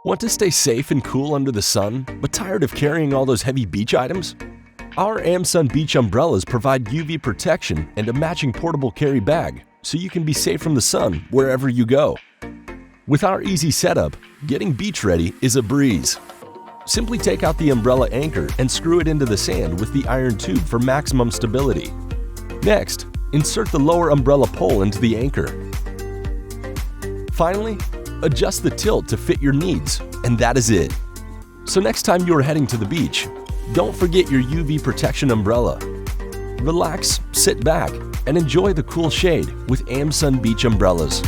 Want to stay safe and cool under the sun, but tired of carrying all those heavy beach items? Our AMMSUN beach umbrellas provide UV protection and a matching portable carry bag, so you can be safe from the sun wherever you go. With our easy setup, getting beach ready is a breeze. Simply take out the umbrella anchor and screw it into the sand with the iron tube for maximum stability. Next, insert the lower umbrella pole into the anchor. Finally, adjust the tilt to fit your needs, and that is it. So next time you are heading to the beach, don't forget your UV protection umbrella. Relax, sit back, and enjoy the cool shade with AMMSUN beach umbrellas.